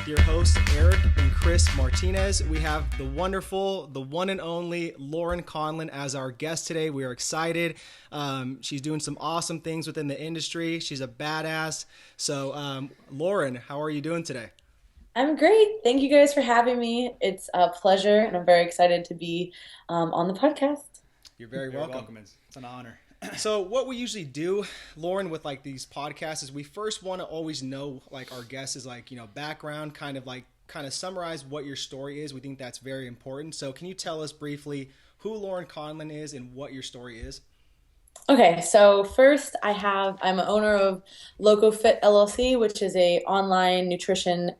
your hosts, Eric and Chris Martinez. We have the wonderful, the one and only Laurin Conlin as our guest today. We are excited. She's doing some awesome things within the industry. She's a badass. So, Laurin, how are you doing today? I'm great. Thank you guys for having me. It's a pleasure, and I'm very excited to be on the podcast. You're very welcome. It's an honor. So what we usually do, Laurin, with like these podcasts is we first want to always know like our guests is like, background, kind of summarize what your story is. We think that's very important. So can you tell us briefly who Laurin Conlin is and what your story is? Okay, so first I'm an owner of Loco Fit LLC, which is a online nutrition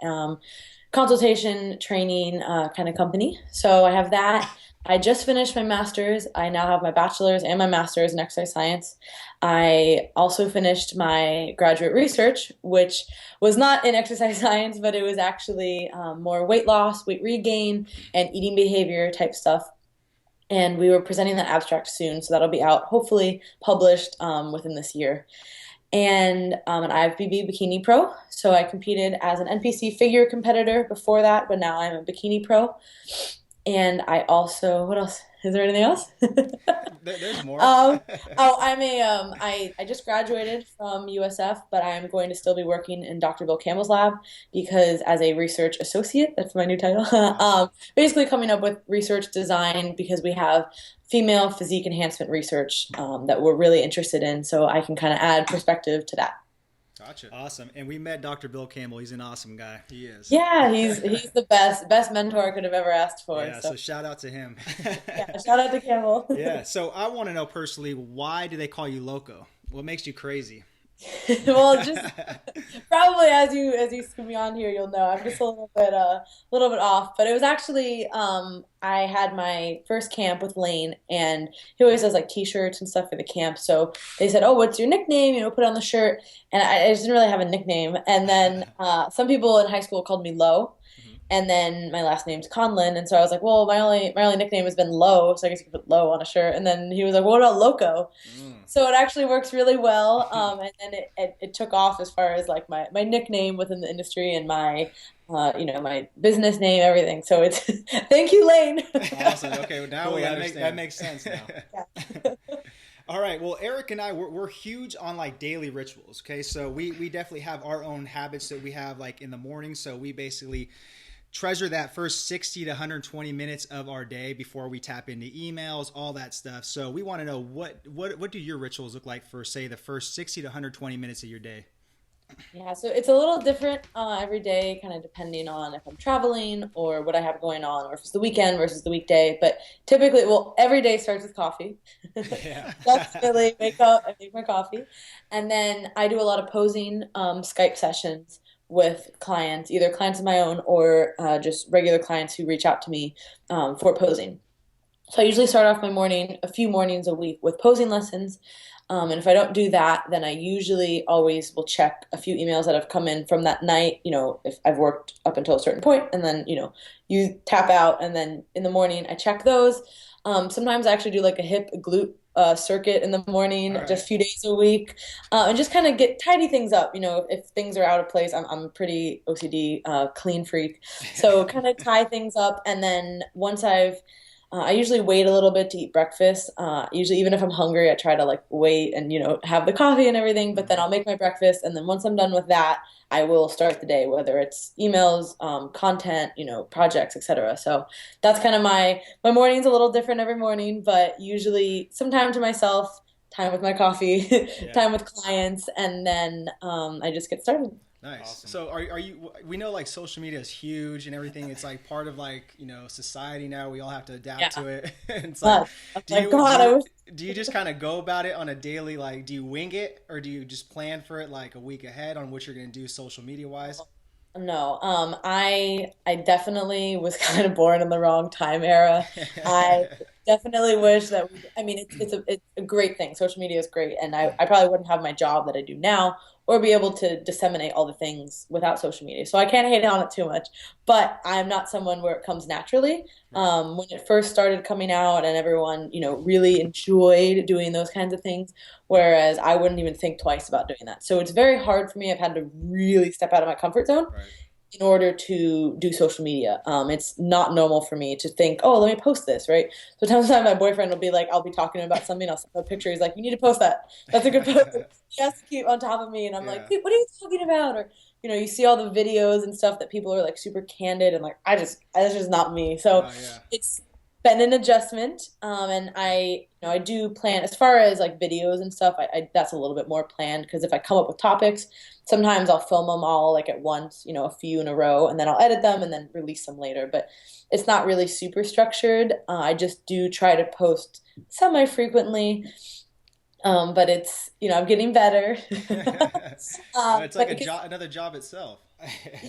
consultation training kind of company. So I have that. I just finished my master's. I now have my bachelor's and my master's in exercise science. I also finished my graduate research, which was not in exercise science, but it was actually more weight loss, weight regain, and eating behavior type stuff. And we were presenting that abstract soon, so that'll be out, hopefully published within this year. And an IFBB Bikini Pro. So I competed as an NPC figure competitor before that, but now I'm a Bikini Pro. And I also, what else? Is there anything else? There's more. I just graduated from USF, but I'm going to still be working in Dr. Bill Campbell's lab because as a research associate, that's my new title, basically coming up with research design because we have female physique enhancement research that we're really interested in. So I can kind of add perspective to that. Gotcha. Awesome. And we met Dr. Bill Campbell. He's an awesome guy. He is. Yeah, he's the best mentor I could have ever asked for. Yeah, so shout out to him. Yeah, shout out to Campbell. Yeah, so I want to know personally, why do they call you Loco? What makes you crazy? Well, just probably as you scoop me on here, you'll know I'm just a little bit off. But it was actually I had my first camp with Lane, and he always does like T-shirts and stuff for the camp. So they said, "Oh, what's your nickname? Put it on the shirt." And I just didn't really have a nickname. And then some people in high school called me Lo. And then my last name's Conlin, and so I was like, well, my only nickname has been Low, so I guess you could put Low on a shirt. And then he was like, well, what about Loco? So it actually works really well, and then it took off as far as like my nickname within the industry and my my business name, everything. So it's thank you, Lane. Awesome. Okay, well, now Cool, we that understand. makes sense now. Yeah. All right. Well, Eric and I, we're huge on like daily rituals. Okay, so we definitely have our own habits that we have like in the morning. So we basically treasure that first 60 to 120 minutes of our day before we tap into emails, all that stuff. So we want to know what do your rituals look like for, say, the first 60 to 120 minutes of your day? Yeah, so it's a little different every day, kind of depending on if I'm traveling or what I have going on, or if it's the weekend versus the weekday. But typically, well, every day starts with coffee. Yeah. Definitely wake up and make my coffee. And then I do a lot of posing Skype sessions with clients, either clients of my own or just regular clients who reach out to me for posing. So I usually start off my morning, a few mornings a week with posing lessons. And if I don't do that, then I usually always will check a few emails that have come in from that night, if I've worked up until a certain point, and then, you tap out, and then in the morning I check those. Sometimes I actually do like a hip, a glute circuit in the morning, right, just a few days a week, and just kind of tidy things up. If things are out of place, I'm a pretty OCD clean freak, so kind of tie things up. And then once I usually wait a little bit to eat breakfast. Usually, even if I'm hungry, I try to like wait and have the coffee and everything. But then I'll make my breakfast, and then once I'm done with that, I will start the day, whether it's emails, content, projects, etc. So that's kind of my morning's a little different every morning, but usually some time to myself, time with my coffee, Yeah. time with clients, and then I just get started. Nice. Awesome. So are you, we know like social media is huge and everything. It's like part of like, society now. We all have to adapt to it. It's like, do you just kind of go about it on a daily, like, do you wing it or do you just plan for it like a week ahead on what you're going to do social media wise? No, I definitely was kind of born in the wrong time era. I definitely wish that it's a great thing. Social media is great, and I probably wouldn't have my job that I do now or be able to disseminate all the things without social media. So I can't hate on it too much, but I'm not someone where it comes naturally. When it first started coming out and everyone, really enjoyed doing those kinds of things, whereas I wouldn't even think twice about doing that. So it's very hard for me. I've had to really step out of my comfort zone. Right. in order to do social media. It's not normal for me to think, oh, let me post this, right? So sometimes my boyfriend will be like, I'll be talking about something, I'll send him a picture. He's like, you need to post that. That's a good post. He has to keep on top of me, and I'm like, Yeah. "Wait, what are you talking about?" Or you see all the videos and stuff that people are like super candid, and like that's just not me. So Oh yeah. it's been an adjustment, and I do plan as far as like videos and stuff. I that's a little bit more planned because if I come up with topics, sometimes I'll film them all like at once, a few in a row, and then I'll edit them and then release them later. But it's not really super structured. I just do try to post semi frequently, but I'm getting better. It's like But a job, another job itself.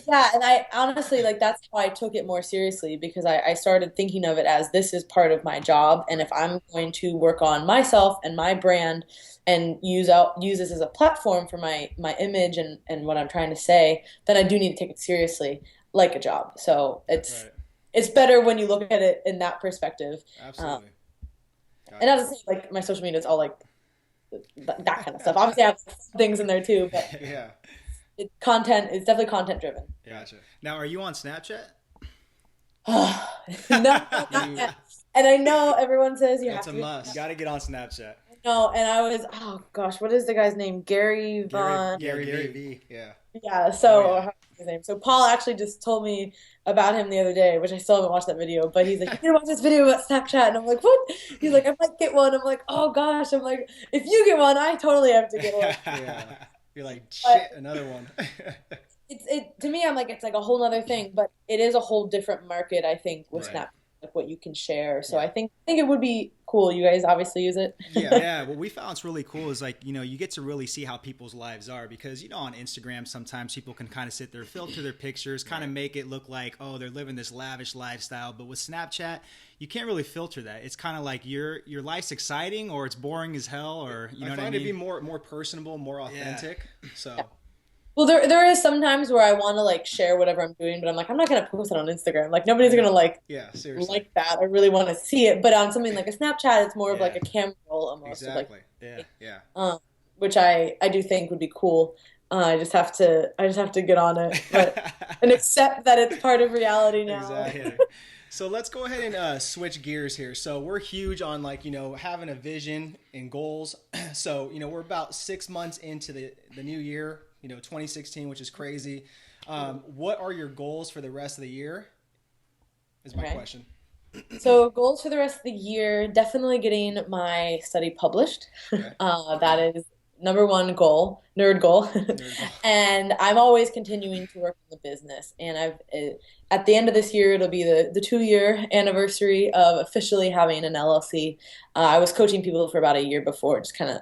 yeah, and I honestly like that's how I took it more seriously because I started thinking of it as this is part of my job, and if I'm going to work on myself and my brand and use this as a platform for my image and what I'm trying to say, then I do need to take it seriously like a job. So Right. it's better when you look at it in that perspective. Um, Absolutely. and not to Gotcha. say like my social media is all like that kind of stuff. Obviously, I have things in there too, but Yeah. it's definitely content driven. Gotcha. Now, are you on Snapchat? No, not You, yet. And I know everyone says you have that's a to be. must. You got to get on Snapchat. No, and I was, oh gosh, what is the guy's name? Gary Vaughn. Gary V. Yeah. Yeah, Oh so yeah. how his name? So Paul actually just told me about him the other day, which I still haven't watched that video, but he's like, you need to watch this video about Snapchat. And I'm like, what? He's like, I might get one. I'm like, oh gosh. I'm like, if you get one, I totally have to get one. Yeah. You're like But shit. Another one. it to me, I'm like, it's like a whole nother thing, but it is a whole different market, I think, with Right. Snapchat, like what you can share. So Yeah. I think it would be cool. You guys obviously use it. Yeah. What we found is really cool is like, you get to really see how people's lives are because, on Instagram, sometimes people can kind of sit there, filter their pictures, kind of make it look like, oh, they're living this lavish lifestyle. But with Snapchat, you can't really filter that. It's kind of like your life's exciting or it's boring as hell or, you know I what I find mean? it to be more personable, more authentic. So Well, there is sometimes where I want to like share whatever I'm doing, but I'm like, I'm not gonna post it on Instagram. Like nobody's I gonna know. yeah, seriously. like that. I really want to see it. But on something like a Snapchat, it's more of like Yeah. a camera roll almost, of like, Exactly. Yeah. Yeah. which I do think would be cool. I just have to get on it, but and accept that it's part of reality now. Exactly. So let's go ahead and switch gears here. So we're huge on like, having a vision and goals. So, we're about 6 months into the new year, 2016, which is crazy. What are your goals for the rest of the year is my Okay. question. So goals for the rest of the year, definitely getting my study published. Okay. That is number one goal, nerd goal. Nerd goal. And I'm always continuing to work in the business. And at the end of this year, it'll be the 2 year anniversary of officially having an LLC. I was coaching people for about a year before, just kind of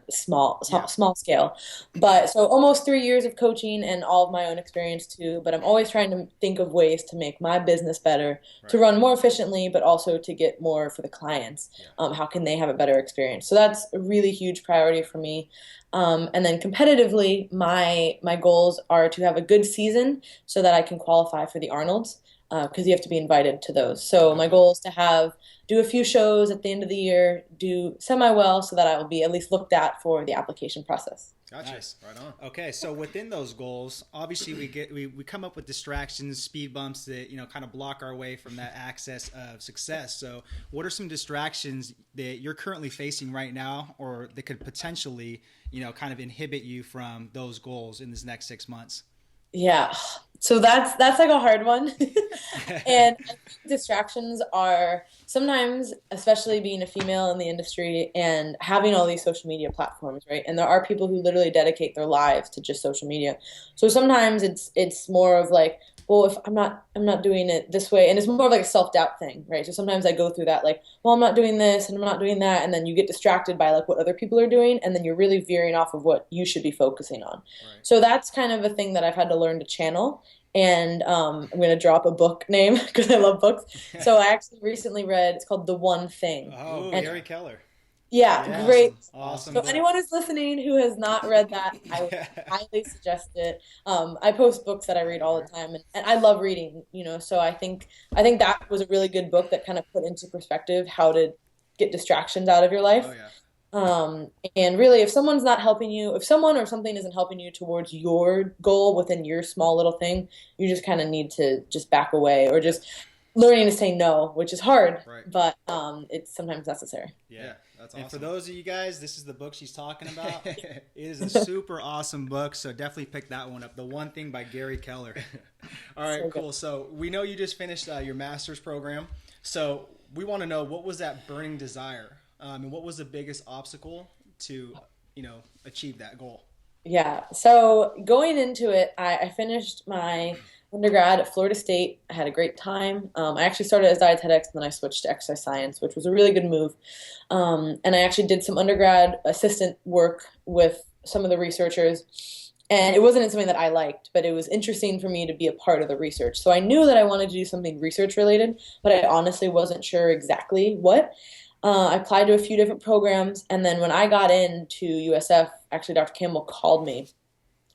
Yeah. small scale. But so almost 3 years of coaching and all of my own experience too. But I'm always trying to think of ways to make my business better, to Right. run more efficiently, but also to get more for the clients. Yeah. How can they have a better experience? So that's a really huge priority for me. And then competitively, my goals are to have a good season so that I can qualify for the Arnolds because you have to be invited to those. So my goal is to do a few shows at the end of the year, do semi well so that I will be at least looked at for the application process. Gotcha. Nice. Right on. Okay, so within those goals, obviously we come up with distractions, speed bumps that kind of block our way from that access of success. So, what are some distractions that you're currently facing right now, or that could potentially kind of inhibit you from those goals in this next 6 months? Yeah. So that's like a hard one. And I think distractions are sometimes, especially being a female in the industry and having all these social media platforms, right? And there are people who literally dedicate their lives to just social media. So sometimes it's more of like, well, if I'm not doing it this way, and it's more of like a self-doubt thing, right? So sometimes I go through that like, well, I'm not doing this and I'm not doing that, and then you get distracted by like what other people are doing, and then you're really veering off of what you should be focusing on. Right. So that's kind of a thing that I've had to learn to channel. And I'm going to drop a book name because I love books. So I actually recently read, it's called The One Thing. Oh, And Gary Keller. yeah, Yeah. great. Awesome. So book. anyone who's listening who has not read that, I would highly suggest it. I post books that I read all the time, and I love reading, so I think that was a really good book that kind of put into perspective how to get distractions out of your life. Oh yeah. And really, if someone's not helping you, if someone or something isn't helping you towards your goal within your small little thing, you just kind of need to just back away or just learning to say no, which is hard, Right. but it's sometimes necessary. Yeah, that's And awesome. for those of you guys, this is the book she's talking about. It is a super awesome book, so definitely pick that one up. The One Thing by Gary Keller. All right, So cool. So we know you just finished your master's program. So we want to know, what was that burning desire, and what was the biggest obstacle to, achieve that goal? Yeah. So going into it, I finished my undergrad at Florida State. I had a great time. I actually started as dietetics, and then I switched to exercise science, which was a really good move. And I actually did some undergrad assistant work with some of the researchers. And it wasn't something that I liked, but it was interesting for me to be a part of the research. So I knew that I wanted to do something research related, but I honestly wasn't sure exactly what. I applied to a few different programs, and then when I got into USF, actually Dr. Campbell called me,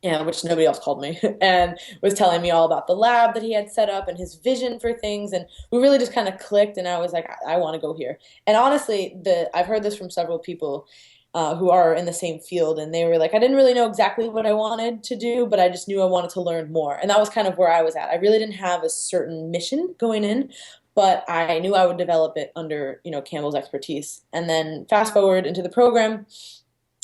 and which nobody else called me, and was telling me all about the lab that he had set up and his vision for things, and we really just kind of clicked, and I was like, I want to go here. And honestly, I've heard this from several people who are in the same field, and they were like, I didn't really know exactly what I wanted to do, but I just knew I wanted to learn more, and that was kind of where I was at. I really didn't have a certain mission going in, but I knew I would develop it under, Campbell's expertise. And then fast forward into the program,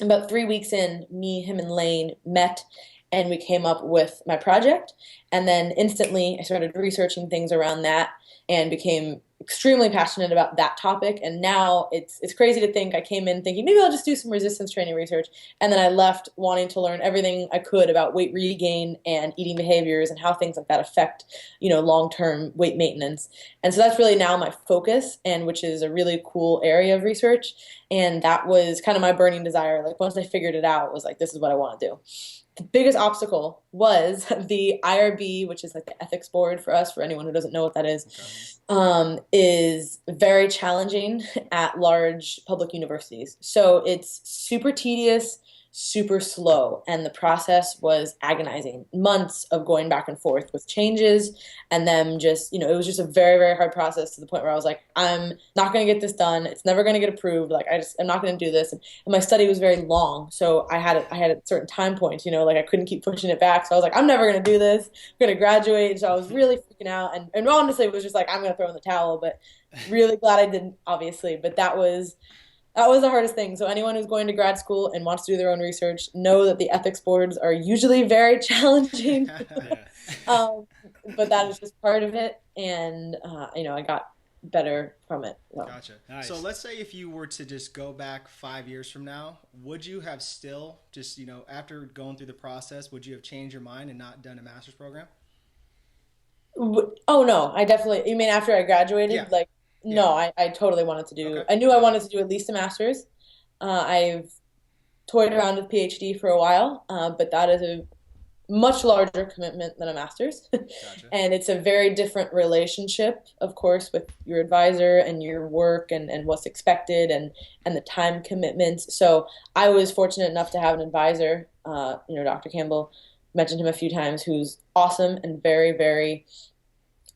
about 3 weeks in, me, him, and Lane met, and we came up with my project. And then instantly, I started researching things around that and became extremely passionate about that topic. And now it's crazy to think I came in thinking maybe I'll just do some resistance training research, and then I left wanting to learn everything I could about weight regain and eating behaviors and how things like that affect, long-term weight maintenance. And so that's really now my focus, and which is a really cool area of research. And that was kind of my burning desire. Like once I figured it out, it was like, this is what I want to do. The biggest obstacle was the IRB, which is like the ethics board for us, for anyone who doesn't know what that is very challenging at large public universities. So it's super tedious, super slow, and the process was agonizing. Months of going back and forth with changes, and then just, it was just a very, very hard process to the point where I was like, I'm not going to get this done. It's never going to get approved. Like I'm not going to do this. And my study was very long, so I had a certain time point, like I couldn't keep pushing it back. So I was like, I'm never going to do this. I'm going to graduate. So I was really freaking out, and honestly, it was just like, I'm going to throw in the towel. But really glad I didn't, obviously. But that was the hardest thing. So anyone who's going to grad school and wants to do their own research, know that the ethics boards are usually very challenging. um, but that is just part of it, and I got better from it. So. Gotcha. Nice. So let's say if you were to just go back 5 years from now, would you have still just, after going through the process, would you have changed your mind and not done a master's program? Oh no, I definitely. You mean after I graduated? Yeah. Like, Yeah. no, I totally wanted to do. Okay. I knew I wanted to do at least a master's. I've toyed around with PhD for a while, but that is a much larger commitment than a master's. Gotcha. And it's a very different relationship, of course, with your advisor and your work and what's expected and the time commitments. So I was fortunate enough to have an advisor, Dr. Campbell, mentioned him a few times, who's awesome and very, very,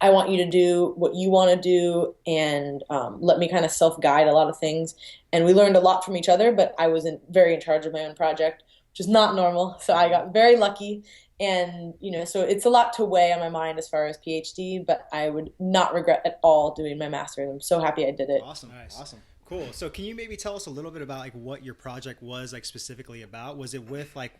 I want you to do what you want to do, and let me kind of self-guide a lot of things. And we learned a lot from each other, but I wasn't very in charge of my own project, which is not normal. So I got very lucky. And, so it's a lot to weigh on my mind as far as PhD, but I would not regret at all doing my master's. I'm so happy I did it. Awesome. Nice. Awesome. Cool. So can you maybe tell us a little bit about like what your project was like specifically about? Was it with like,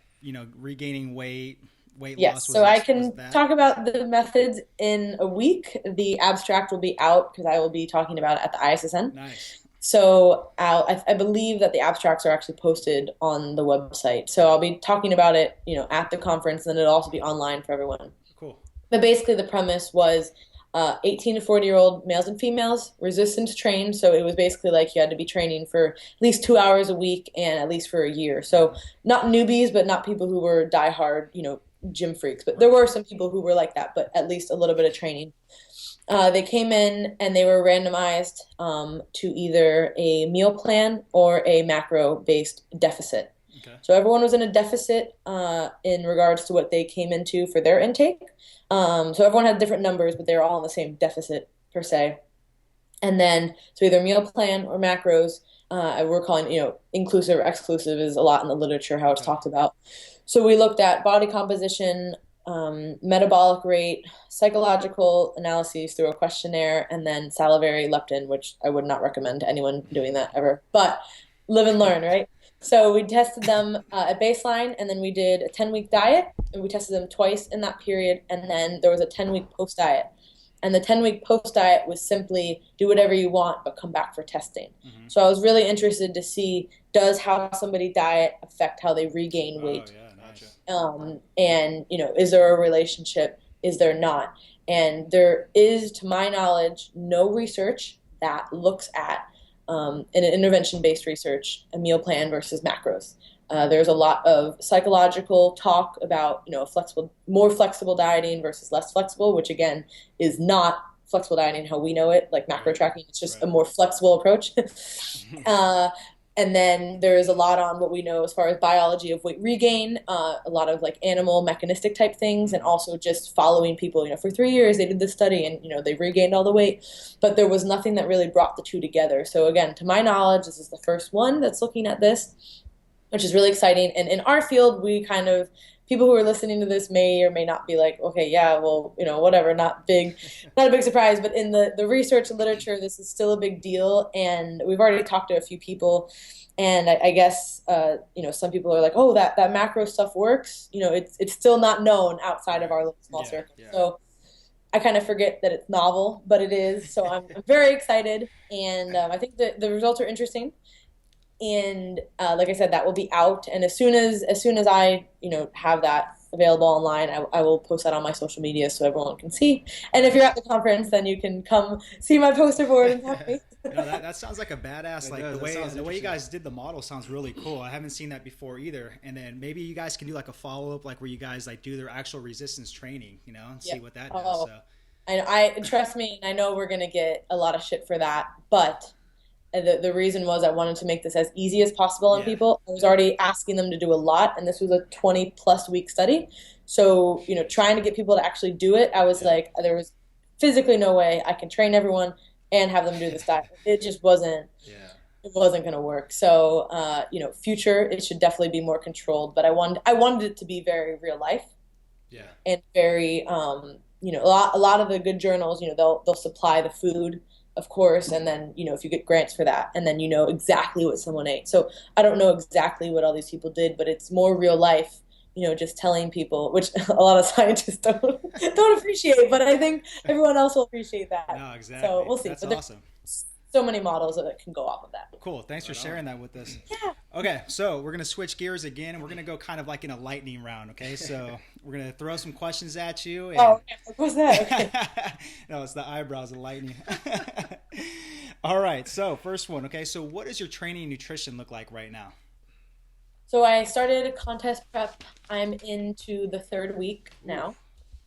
regaining weight Yes, loss? so I can Was that? talk about the methods in a week. The abstract will be out because I will be talking about it at the ISSN. Nice. So I believe that the abstracts are actually posted on the website. So I'll be talking about it, at the conference, and it'll also be online for everyone. Cool. But basically, the premise was 18 to 40-year-old males and females, resistance trained. So it was basically like you had to be training for at least 2 hours a week and at least for a year. So not newbies, but not people who were diehard, gym freaks. But there were some people who were like that, but at least a little bit of training. They came in and they were randomized to either a meal plan or a macro-based deficit. Okay. So everyone was in a deficit in regards to what they came into for their intake. So everyone had different numbers, but they were all in the same deficit per se. And then, so either meal plan or macros. we're calling, inclusive or exclusive is a lot in the literature, how it's Okay. talked about. So we looked at body composition, metabolic rate, psychological analyses through a questionnaire, and then salivary leptin, which I would not recommend to anyone doing that ever. But live and learn, right? So we tested them at baseline, and then we did a 10-week diet, and we tested them twice in that period, and then there was a 10-week post diet. And the 10-week post diet was simply do whatever you want, but come back for testing. Mm-hmm. So I was really interested to see, does how somebody diet affect how they regain weight? Yeah, gotcha. And is there a relationship? Is there not? And there is, to my knowledge, no research that looks at in an intervention-based research a meal plan versus macros. There's a lot of psychological talk about more flexible dieting versus less flexible, which again is not flexible dieting how we know it, like macro tracking. It's just a more flexible approach. And then there's a lot on what we know as far as biology of weight regain, a lot of like animal mechanistic type things, and also just following people. For 3 years they did this study and they regained all the weight, but there was nothing that really brought the two together. So again, to my knowledge, this is the first one that's looking at this, which is really exciting. And in our field, we kind of, people who are listening to this may or may not be like, okay, yeah, well, whatever, not a big surprise. But in the research and literature, this is still a big deal. And we've already talked to a few people. And I guess, some people are like, oh, that macro stuff works. It's still not known outside of our little small circle. Yeah. So I kind of forget that it's novel, but it is. So I'm very excited. And I think that the results are interesting. And like I said, that will be out. And as soon as I have that available online, I will post that on my social media so everyone can see. And if you're at the conference, then you can come see my poster board and talk to me. No, that sounds like a badass. Like does. the way you guys did the model sounds really cool. I haven't seen that before either. And then maybe you guys can do like a follow up, like where you guys like do their actual resistance training, and see what that does. So. I trust me, and I know we're gonna get a lot of shit for that, but the reason was I wanted to make this as easy as possible on people. I was already asking them to do a lot, and this was a 20+ week study. So, trying to get people to actually do it, I was like, there was physically no way I can train everyone and have them do this diet. It just wasn't. It wasn't going to work. So, future, it should definitely be more controlled. But I wanted it to be very real life. Yeah. And very, a lot of the good journals, they'll supply the food, of course, and then if you get grants for that, and then exactly what someone ate. So I don't know exactly what all these people did, but it's more real life, just telling people, which a lot of scientists don't appreciate, but I think everyone else will appreciate that. No, exactly. So we'll see. That's but awesome. So many models that can go off of that. Cool. Thanks for sharing that with us. Yeah. Okay, so we're going to switch gears again, and we're going to go kind of like in a lightning round, okay? So we're going to throw some questions at you. And... Oh, okay. What's that? Okay. No, it's the eyebrows of lightning. All right, so first one, okay? So what does your training and nutrition look like right now? So I started a contest prep. I'm into the 3rd week now.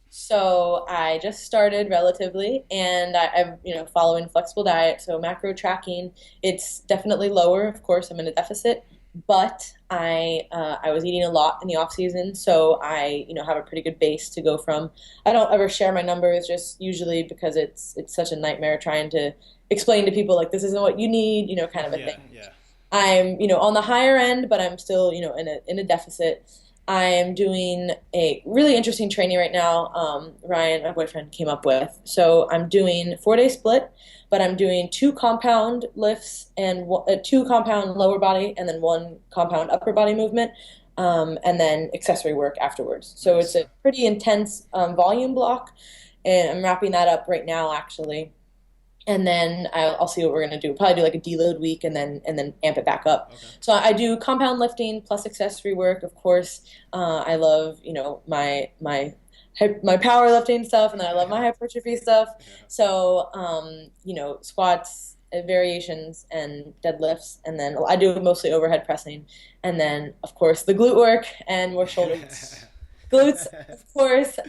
So I just started relatively, and I'm following flexible diet. So macro tracking, it's definitely lower. Of course, I'm in a deficit, but I was eating a lot in the off season, so I have a pretty good base to go from. I don't ever share my numbers, just usually because it's such a nightmare trying to explain to people like this isn't what you need, kind of a thing. Yeah. I'm on the higher end, but I'm still in a deficit. I'm doing a really interesting training right now. Ryan, my boyfriend, came up with. So I'm doing a 4-day split, but I'm doing 2 compound lifts and 2 compound lower body, and then 1 compound upper body movement, and then accessory work afterwards. So it's a pretty intense volume block, and I'm wrapping that up right now, actually. And then I'll see what we're going to do. Probably do like a deload week and then amp it back up. Okay. So I do compound lifting plus accessory work. Of course, I love my powerlifting stuff, and then I love my hypertrophy stuff. So squats, variations, and deadlifts, and then I do mostly overhead pressing, and then of course the glute work and more shoulder glutes, of course,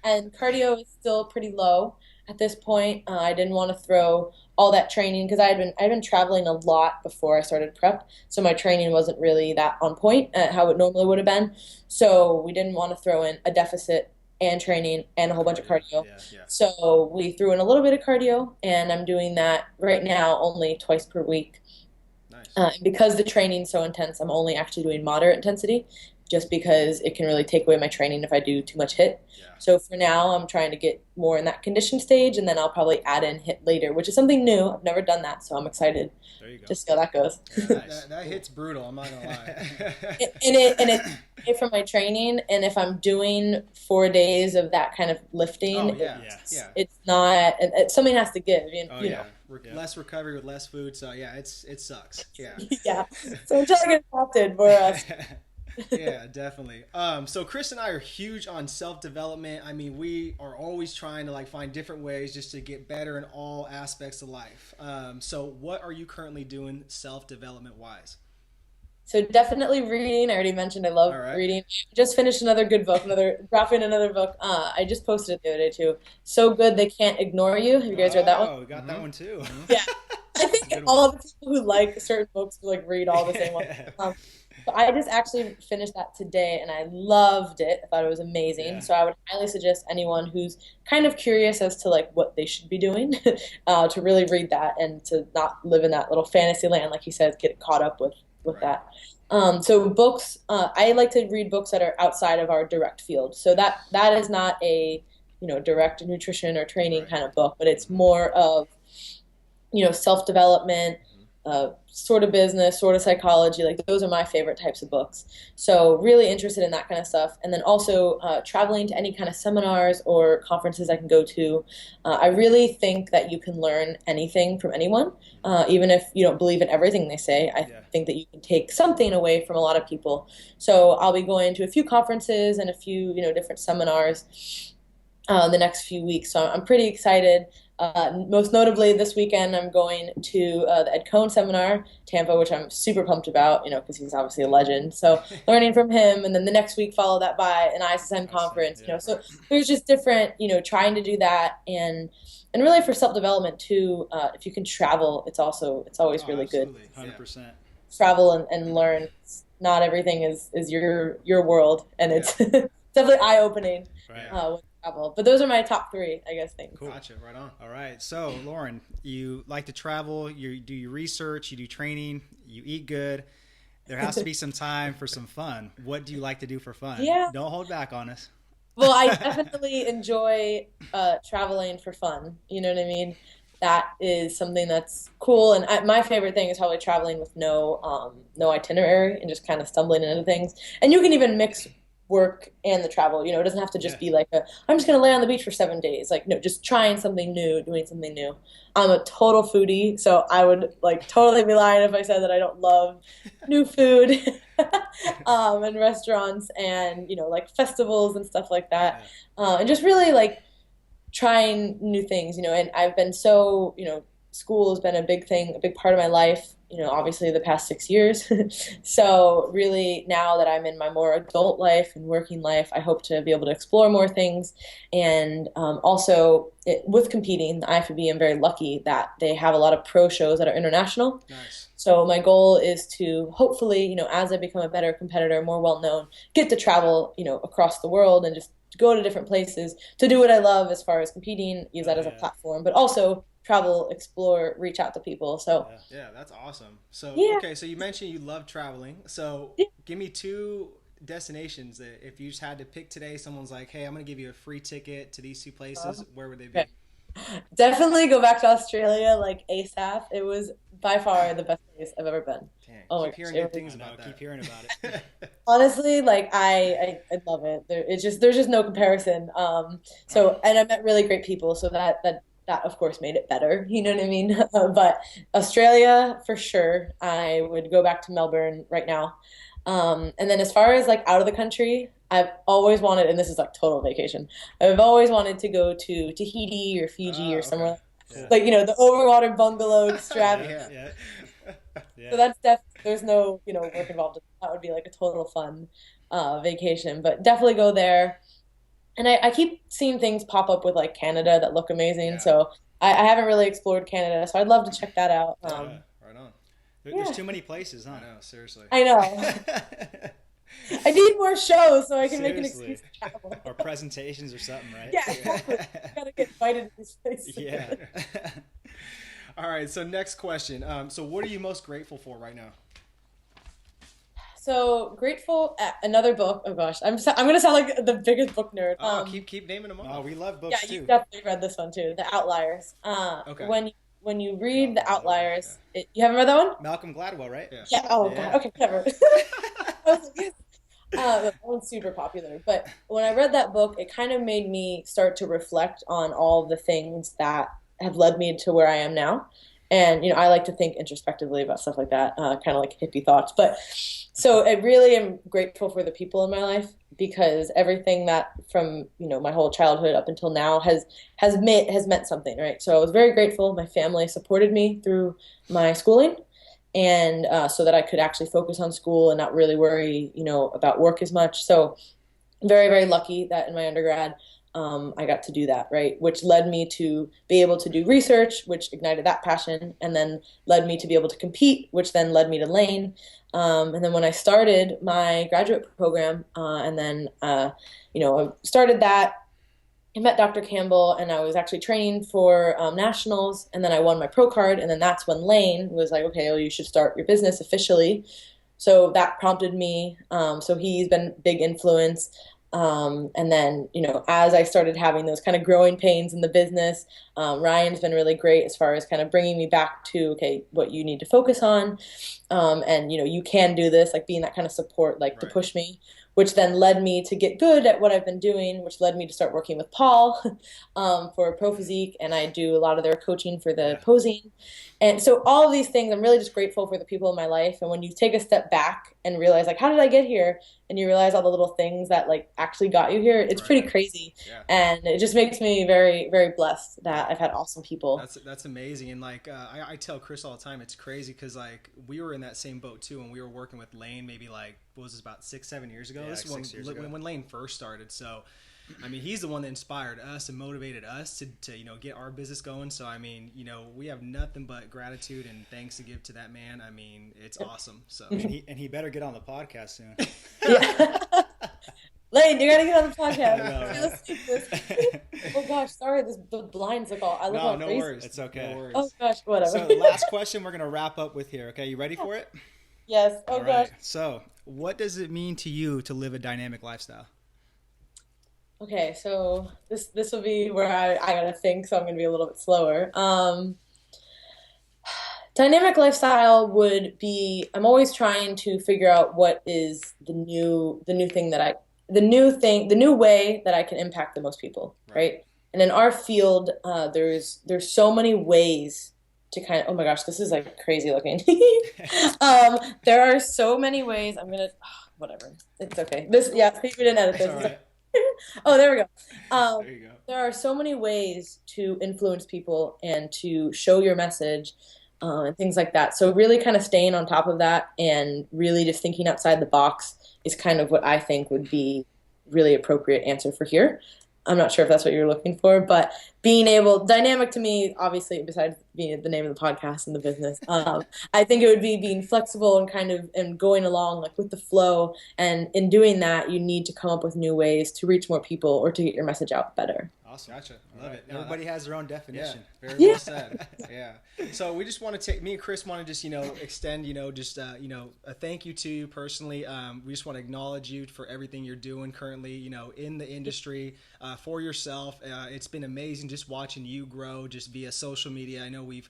and cardio is still pretty low. At this point, I didn't want to throw all that training because I'd been traveling a lot before I started prep, so my training wasn't really that on point at how it normally would have been. So we didn't want to throw in a deficit and training and a whole bunch of cardio. Yeah. So we threw in a little bit of cardio, and I'm doing that right now only twice per week. Nice. Because the training's so intense, I'm only actually doing moderate intensity just because it can really take away my training if I do too much hit. Yeah. So for now, I'm trying to get more in that condition stage, and then I'll probably add in hit later, which is something new. I've never done that, so I'm excited There you go. to see how that goes. Yeah, that hit's brutal. I'm not gonna lie. And it for my training, and if I'm doing 4 days of that kind of lifting, it's not. Something has to give. You know. Less recovery with less food. So yeah, it sucks. Yeah. Yeah. So until I get adopted for us. Yeah, definitely. So Chris and I are huge on self-development. I mean, we are always trying to like find different ways just to get better in all aspects of life. So what are you currently doing self-development wise? So definitely reading. I already mentioned I love reading. Just finished another good book, dropping another book. I just posted it the other day too. So Good They Can't Ignore You. Have you guys read that one? Oh, we got that one too. Yeah. I think all the people who like certain books like read all the same ones. So I just actually finished that today, and I loved it. I thought it was amazing. Yeah. So I would highly suggest anyone who's kind of curious as to like what they should be doing to really read that and to not live in that little fantasy land, like he says, get caught up with that. So books, I like to read books that are outside of our direct field. So that is not a direct nutrition or training kind of book, but it's more of self-development. Sort of business, sort of psychology, like those are my favorite types of books. So really interested in that kind of stuff. And then also traveling to any kind of seminars or conferences I can go to. I really think that you can learn anything from anyone, even if you don't believe in everything they say. I think that you can take something away from a lot of people. So I'll be going to a few conferences and a few different seminars the next few weeks. So I'm pretty excited. Most notably this weekend, I'm going to the Ed Cohn seminar, Tampa, which I'm super pumped about, because he's obviously a legend. So learning from him, and then the next week follow that by an ISSN conference, So there's just different, trying to do that, and really for self-development too. If you can travel, it's always really good. 100%. Travel and learn. Not everything is your world, and it's definitely eye-opening. Right. Travel. But those are my top three, I guess, things. Cool. Gotcha. Right on. All right. So, Laurin, you like to travel, you do your research, you do training, you eat good. There has to be some time for some fun. What do you like to do for fun? Yeah. Don't hold back on us. Well, I definitely enjoy traveling for fun. You know what I mean? That is something that's cool. And my favorite thing is probably traveling with no itinerary and just kind of stumbling into things. And you can even mix work and the travel, it doesn't have to just be like I'm just going to lay on the beach for 7 days. Like, no, just trying something new, doing something new. I'm a total foodie, so I would like totally be lying if I said that I don't love new food and restaurants and, like festivals and stuff like that. And just really like trying new things, and I've been so, school has been a big part of my life, obviously the past 6 years. So really now that I'm in my more adult life and working life, I hope to be able to explore more things. And also with competing, the IFBB, I'm very lucky that they have a lot of pro shows that are international. Nice. So my goal is to hopefully, as I become a better competitor, more well-known, get to travel, across the world and just go to different places to do what I love as far as competing, use that as a platform, but also travel, explore, reach out to people. So yeah, that's awesome. So okay, so you mentioned you love traveling. So give me 2 destinations that if you just had to pick today, someone's like, hey, I'm gonna give you a free ticket to these 2 places, where would they be? Definitely go back to Australia like ASAP. It was by far the best place I've ever been. Dang, keep hearing good things about that. Keep hearing about it. Honestly, like I love it. There's just no comparison. So and I met really great people, so that of course made it better. You know what I mean? But Australia for sure. I would go back to Melbourne right now. And then as far as like out of the country, I've always wanted, and this is like total vacation, I've always wanted to go to Tahiti or Fiji or somewhere like, the overwater bungalow extravagance. So that's definitely, there's no, work involved. That would be like a total fun vacation, but definitely go there. And I keep seeing things pop up with like Canada that look amazing. So I haven't really explored Canada, so I'd love to check that out. Right on. There's too many places, huh? I know, seriously. I know. I need more shows so I can make an excuse to travel. Or presentations or something, right? Yeah, exactly. Gotta get invited to these places. Yeah. All right. So next question. So what are you most grateful for right now? So grateful. Another book. Oh gosh, I'm gonna sound like the biggest book nerd. Keep naming them off. Oh, we love Yeah, books you too. definitely read this one too, The Outliers. Okay. When you read The Malcolm Gladwell, Outliers, you haven't read that one? Malcolm Gladwell, right? Yeah. Yeah. Oh Yeah. God. Okay, whatever. I was like, yes. That one's super popular. But when I read that book, it kind of made me start to reflect on all the things that have led me to where I am now. And, I like to think introspectively about stuff like that, kind of like hippie thoughts. But so I really am grateful for the people in my life because everything that from, my whole childhood up until now has meant something, right? So I was very grateful. My family supported me through my schooling and so that I could actually focus on school and not really worry, about work as much. So very, very lucky that in my undergrad, I got to do that, right? Which led me to be able to do research, which ignited that passion, and then led me to be able to compete, which then led me to Lane. And then when I started my graduate program, and then, I started that, I met Dr. Campbell, and I was actually training for nationals, and then I won my pro card, and then that's when Lane was like, okay, well, you should start your business officially. So that prompted me. So he's been a big influence. And then, as I started having those kind of growing pains in the business, Ryan's been really great as far as kind of bringing me back to, okay, what you need to focus on. And, you can do this, like being that kind of support, like to push me, which then led me to get good at what I've been doing, which led me to start working with Paul for Pro Physique. And I do a lot of their coaching for the posing. And so all of these things, I'm really just grateful for the people in my life. And when you take a step back and realize, like, how did I get here? And you realize all the little things that, like, actually got you here, it's pretty crazy. Yeah. And it just makes me very, very blessed that I've had awesome people. That's amazing. And, like, I tell Chris all the time, it's crazy because, like, we were in that same boat, too, and we were working with Lane maybe, like, what was this, about 6-7 years ago? Yeah, this like is 6 years ago. When Lane first started. So, I mean, he's the one that inspired us and motivated us to get our business going. So, I mean, we have nothing but gratitude and thanks to give to that man. I mean, it's awesome. So, and he better get on the podcast soon. Yeah. Lane, you gotta get on the podcast. Let's keep this. Oh gosh, sorry, the blinds look all. I look all no crazy. worries. It's okay. No worries. Oh gosh, whatever. So the last question we're gonna wrap up with here. Okay, you ready for it? Yes. Oh all gosh. Right. So, what does it mean to you to live a dynamic lifestyle? Okay, so this will be where I gotta think, so I'm gonna be a little bit slower. Dynamic lifestyle would be, I'm always trying to figure out what is the new way that I can impact the most people, right? And in our field, there's so many ways to kind of, oh my gosh, this is like crazy looking. There are so many ways. Whatever, it's okay. We didn't edit this. Right. Oh, there we go. There you go. There are so many ways to influence people and to show your message and things like that. So really kind of staying on top of that and really just thinking outside the box is kind of what I think would be really appropriate answer for here. I'm not sure if that's what you're looking for, but dynamic to me, obviously, besides being the name of the podcast and the business, I think it would be being flexible and going along like with the flow. And in doing that, you need to come up with new ways to reach more people or to get your message out better. Awesome. Gotcha. Love it. Everybody has their own definition. Yeah, very well said. Yeah. So we just want to me and Chris want to just, extend, a thank you to you personally. We just want to acknowledge you for everything you're doing currently, in the industry, for yourself. It's been amazing just watching you grow just via social media. I know we've,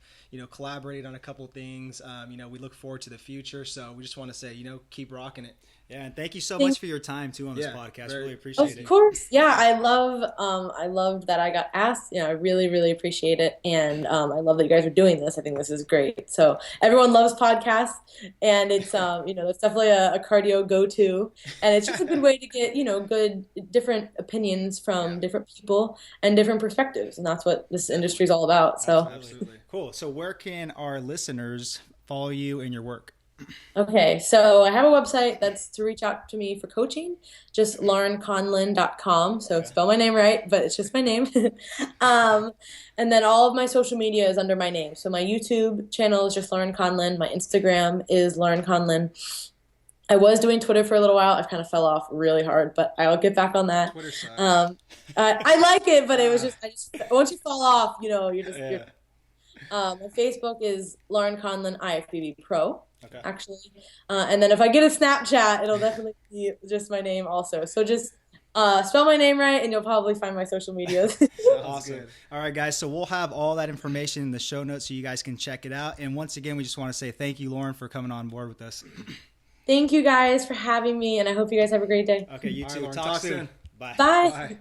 collaborated on a couple things. We look forward to the future. So we just want to say, keep rocking it. Yeah, and thank you so much for your time too on this podcast. Really appreciate it. Of course, yeah. I love that I got asked. I really, really appreciate it, and I love that you guys are doing this. I think this is great. So everyone loves podcasts, and it's it's definitely a cardio go-to, and it's just a good way to get good different opinions from different people and different perspectives, and that's what this industry is all about. So absolutely cool. So where can our listeners follow you and your work? Okay, so I have a website that's to reach out to me for coaching, just laurinconlin.com. So spell my name right, but it's just my name. And then all of my social media is under my name. So my YouTube channel is just Laurin Conlin. My Instagram is Laurin Conlin. I was doing Twitter for a little while. I've kind of fell off really hard, but I'll get back on that. Twitter sucks. I like it, but it was just once you fall off, you're My Facebook is Laurin Conlin IFBB Pro, Okay. actually. And then if I get a Snapchat, it'll definitely be just my name also. So just spell my name right, and you'll probably find my social medias. Awesome. Good. All right, guys. So we'll have all that information in the show notes so you guys can check it out. And once again, we just want to say thank you, Laurin, for coming on board with us. Thank you guys for having me, and I hope you guys have a great day. Okay, you too. Right, Talk soon. Bye. Bye. Bye.